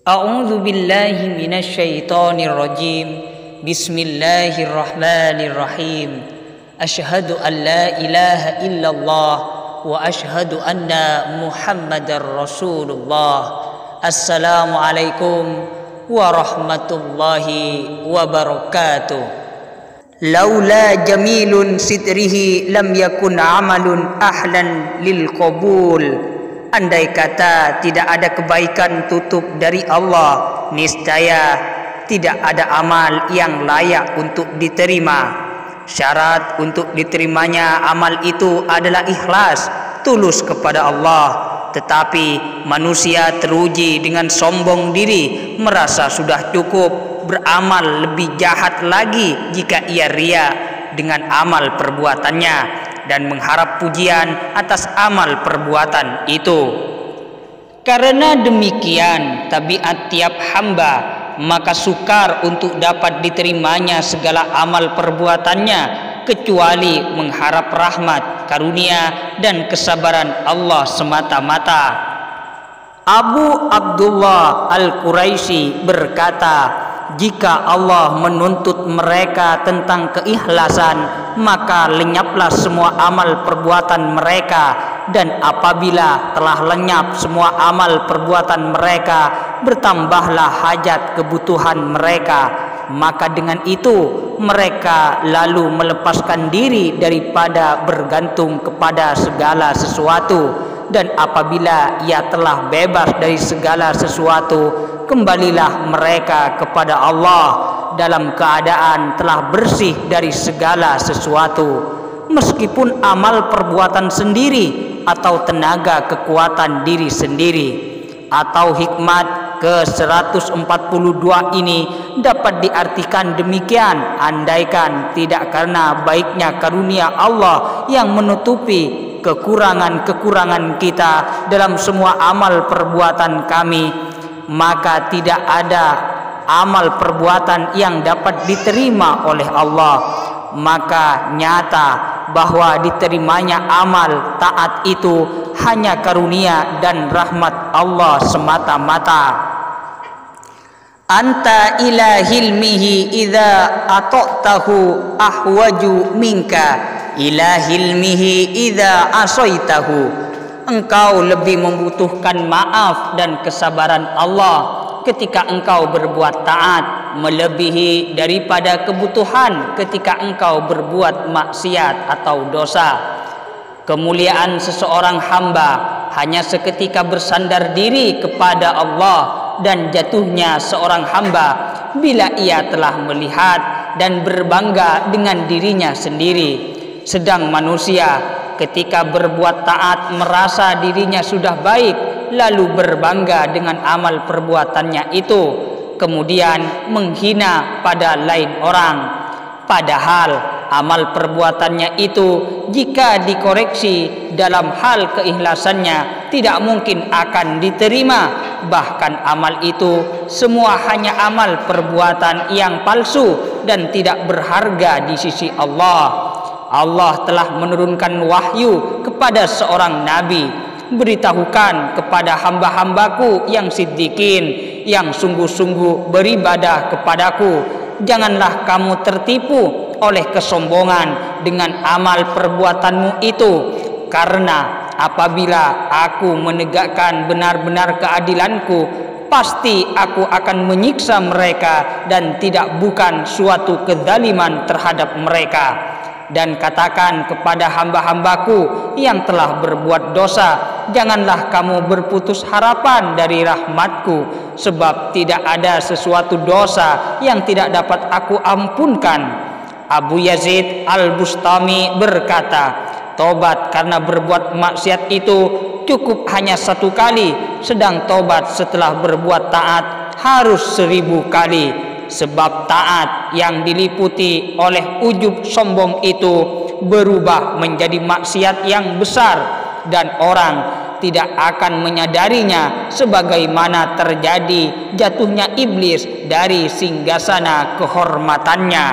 A'udzu billahi minasyaitonir rajim. Bismillahirrahmanirrahim. Asyhadu an la ilaha illallah wa asyhadu anna Muhammadar Rasulullah. Assalamualaikum warahmatullahi wabarakatuh. Laula jamilun sitrihi lam yakun amalun ahlan lil qabul. Andai kata tidak ada kebaikan tutup dari Allah, niscaya tidak ada amal yang layak untuk diterima. Syarat untuk diterimanya amal itu adalah ikhlas, tulus kepada Allah. Tetapi manusia teruji dengan sombong diri, merasa sudah cukup, beramal lebih jahat lagi jika ia ria dengan amal perbuatannya dan mengharap pujian atas amal perbuatan itu. Karena demikian tabiat tiap hamba, maka sukar untuk dapat diterimanya segala amal perbuatannya, kecuali mengharap rahmat, karunia, dan kesabaran Allah semata-mata. Abu Abdullah Al-Quraisy berkata, jika Allah menuntut mereka tentang keikhlasan, maka lenyaplah semua amal perbuatan mereka, dan apabila telah lenyap semua amal perbuatan mereka, bertambahlah hajat kebutuhan mereka. Maka dengan itu mereka lalu melepaskan diri daripada bergantung kepada segala sesuatu. Dan apabila ia telah bebas dari segala sesuatu, kembalilah mereka kepada Allah dalam keadaan telah bersih dari segala sesuatu. Meskipun amal perbuatan sendiri atau tenaga kekuatan diri sendiri atau hikmat ke-142 ini dapat diartikan demikian, andaikan tidak karena baiknya karunia Allah yang menutupi kekurangan-kekurangan kita dalam semua amal perbuatan kami, maka tidak ada amal perbuatan yang dapat diterima oleh Allah. Maka nyata bahwa diterimanya amal taat itu hanya karunia dan rahmat Allah semata-mata. Anta ila hilmihi idza ata'tahu ahwaju minka ila hilmihi idza asaitahu. Engkau lebih membutuhkan maaf dan kesabaran Allah ketika engkau berbuat taat, melebihi daripada kebutuhan ketika engkau berbuat maksiat atau dosa. Kemuliaan seseorang hamba hanya seketika bersandar diri kepada Allah, dan jatuhnya seorang hamba bila ia telah melihat dan berbangga dengan dirinya sendiri. Sedang manusia ketika berbuat taat merasa dirinya sudah baik, lalu berbangga dengan amal perbuatannya itu, kemudian menghina pada lain orang. Padahal amal perbuatannya itu jika dikoreksi dalam hal keikhlasannya tidak mungkin akan diterima. Bahkan amal itu semua hanya amal perbuatan yang palsu dan tidak berharga di sisi Allah. Allah telah menurunkan wahyu kepada seorang nabi, beritahukan kepada hamba-hambaku yang siddiqin, yang sungguh-sungguh beribadah kepadaku, janganlah kamu tertipu oleh kesombongan dengan amal perbuatanmu itu, karena apabila aku menegakkan benar-benar keadilanku, pasti aku akan menyiksa mereka dan tidak bukan suatu kezaliman terhadap mereka. Dan katakan kepada hamba-hambaku yang telah berbuat dosa, janganlah kamu berputus harapan dari rahmatku, sebab tidak ada sesuatu dosa yang tidak dapat aku ampunkan. Abu Yazid Al-Bustami berkata, tobat karena berbuat maksiat itu cukup hanya 1 kali, sedang tobat setelah berbuat taat harus 1000 kali. Sebab taat yang diliputi oleh ujub sombong itu berubah menjadi maksiat yang besar, dan orang tidak akan menyadarinya, sebagaimana terjadi jatuhnya iblis dari singgasana kehormatannya.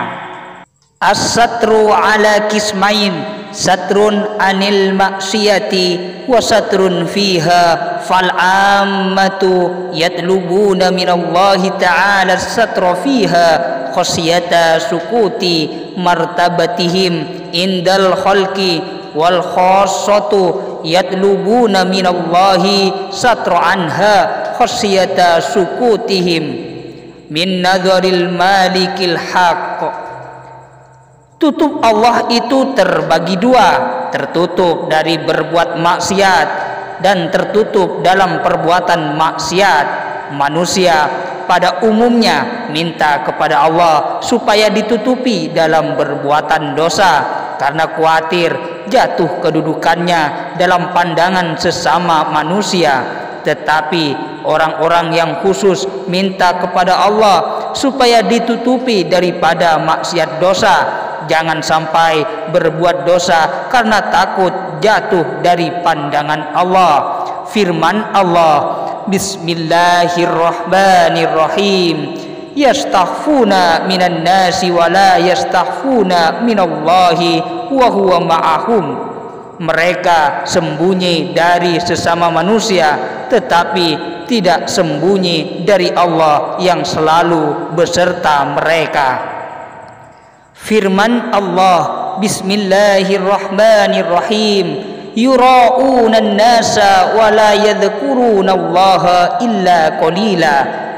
As-satru ala kismain, satrun anil maksiyati wa satrun fiha fal ammatu yatlubuna minallahi ta'ala satra fiha khasyata sukuti martabatihim indal khalqi wal khassatu yatlubuna minallahi satra anha khasyata sukutihim min nadharil malikil haqq. Tutup Allah itu terbagi dua, tertutup dari berbuat maksiat dan tertutup dalam perbuatan maksiat. Manusia pada umumnya minta kepada Allah supaya ditutupi dalam perbuatan dosa karena khawatir jatuh kedudukannya dalam pandangan sesama manusia. Tetapi orang-orang yang khusus minta kepada Allah supaya ditutupi daripada maksiat dosa. Jangan sampai berbuat dosa karena takut jatuh dari pandangan Allah. Firman Allah, Bismillahirrahmanirrahim. Yastaghfuna minan nasi wa la yastaghfuna minallahi wa huwa ma'ahum. Mereka sembunyi dari sesama manusia tetapi tidak sembunyi dari Allah yang selalu beserta mereka. Firman Allah, Bismillahirrahmanirrahim. Yura'una an-nasa wa la yadhkuruna Allaha illa qalila.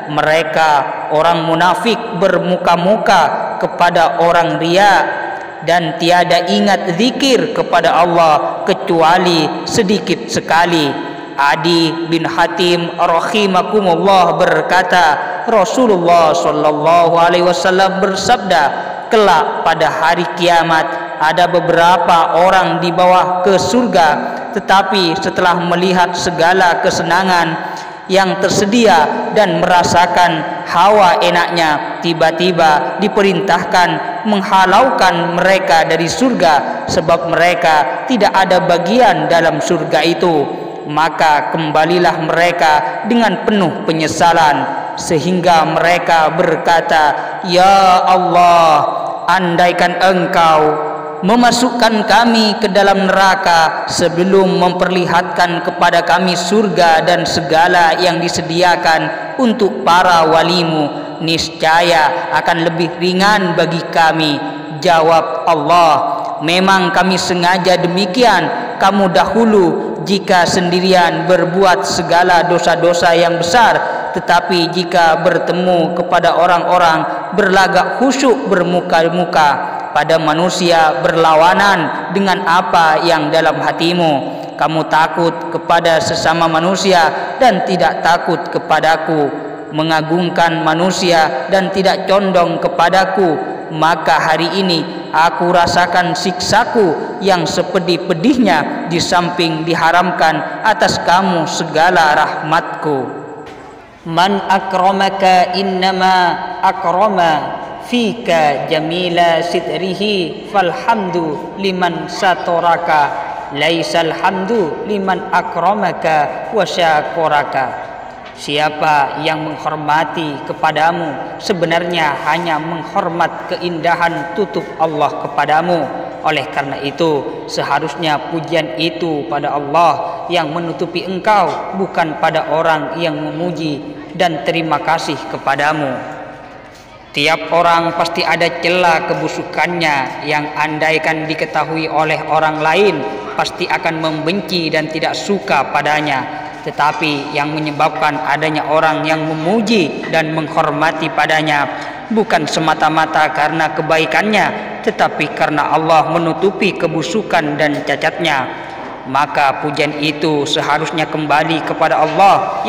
Mereka orang munafik bermuka-muka kepada orang riya dan tiada ingat zikir kepada Allah kecuali sedikit sekali. Adi bin Hatim rahimakumullah berkata, Rasulullah sallallahu alaihi wasallam bersabda, kelak pada hari kiamat ada beberapa orang dibawa ke surga, tetapi setelah melihat segala kesenangan yang tersedia dan merasakan hawa enaknya, tiba-tiba diperintahkan menghalaukan mereka dari surga sebab mereka tidak ada bagian dalam surga itu. Maka kembalilah mereka dengan penuh penyesalan sehingga mereka berkata, Ya Allah, andaikan Engkau memasukkan kami ke dalam neraka sebelum memperlihatkan kepada kami surga dan segala yang disediakan untuk para walimu, niscaya akan lebih ringan bagi kami. Jawab Allah, memang kami sengaja demikian kamu dahulu jika sendirian berbuat segala dosa-dosa yang besar, tetapi jika bertemu kepada orang-orang berlagak khusyuk bermuka-muka pada manusia berlawanan dengan apa yang dalam hatimu. Kamu takut kepada sesama manusia dan tidak takut kepadaku, mengagungkan manusia dan tidak condong kepadaku. Maka hari ini aku rasakan siksaku yang sepedih-pedihnya di samping diharamkan atas kamu segala rahmatku. Man akramaka innama akrama fika jamila sitrihi falhamdu liman satoraka laisal hamdu liman akramaka wa syakuraka. Siapa yang menghormati kepadamu sebenarnya hanya menghormat keindahan tutup Allah kepadamu. Oleh karena itu seharusnya pujian itu pada Allah yang menutupi engkau, bukan pada orang yang memuji dan terima kasih kepadamu. Tiap orang pasti ada celah kebusukannya yang andaikan diketahui oleh orang lain pasti akan membenci dan tidak suka padanya. Tetapi yang menyebabkan adanya orang yang memuji dan menghormati padanya bukan semata-mata karena kebaikannya, tetapi karena Allah menutupi kebusukan dan cacatnya. Maka pujian itu seharusnya kembali kepada Allah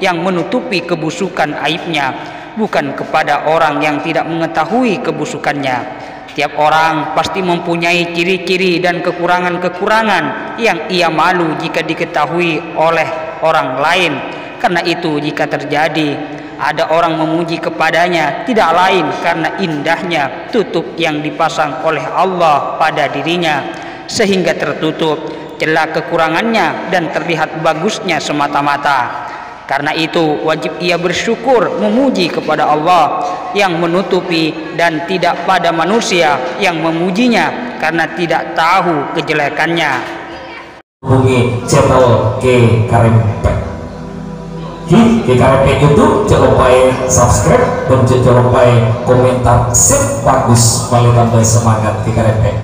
yang menutupi kebusukan aibnya, bukan kepada orang yang tidak mengetahui kebusukannya. Tiap orang pasti mempunyai ciri-ciri dan kekurangan-kekurangan yang ia malu jika diketahui oleh orang lain. Karena itu jika terjadi ada orang memuji kepadanya, tidak lain karena indahnya tutup yang dipasang oleh Allah pada dirinya, sehingga tertutup celah kekurangannya dan terlihat bagusnya semata-mata. Karena itu wajib ia bersyukur memuji kepada Allah yang menutupi dan tidak pada manusia yang memujinya, karena tidak tahu kejelekannya. Hubungi channel Ki Karempek. Ki Karempek YouTube, jangan lupa subscribe dan jangan lupa komentar sip bagus, malah tambah semangat Ki Karempek.